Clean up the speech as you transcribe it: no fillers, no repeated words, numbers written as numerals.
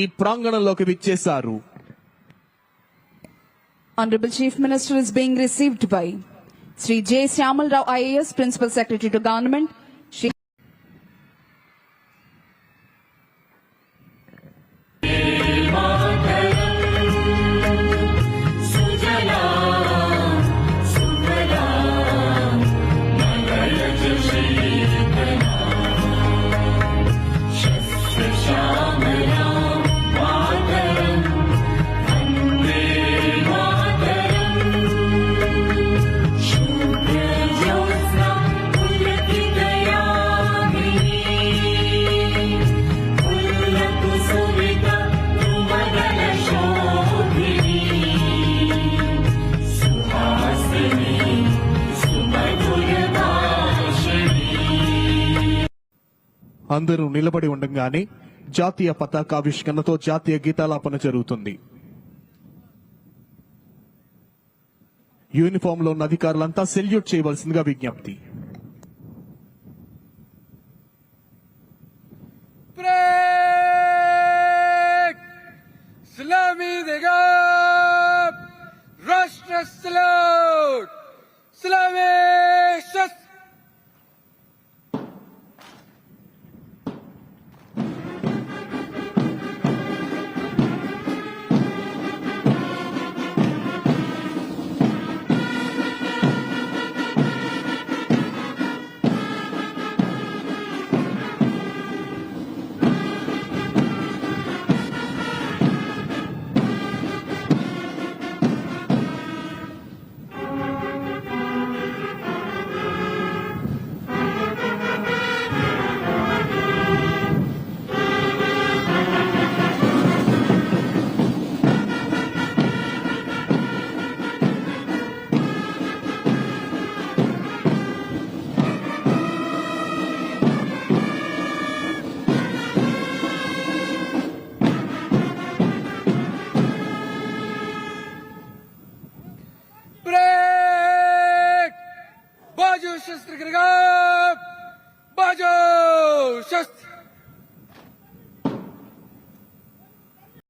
ఈ ప్రాంగణంలోకి విచ్చేశారు. Honorable Chief Minister is being received by Sri J. Syamal Rao IAS, Principal Secretary to Government. అందరూ నిలబడి ఉండగానే జాతీయ పతాకావిష్కరణతో జాతీయ గీతాలాపన జరుగుతుంది. యూనిఫామ్ లో ఉన్న అధికారులంతా సెల్యూట్ చేయవలసిందిగా విజ్ఞప్తి. రాష్ట్ర సల్యూట్ సలామేష్. शस्त्र बाजो शस्त्र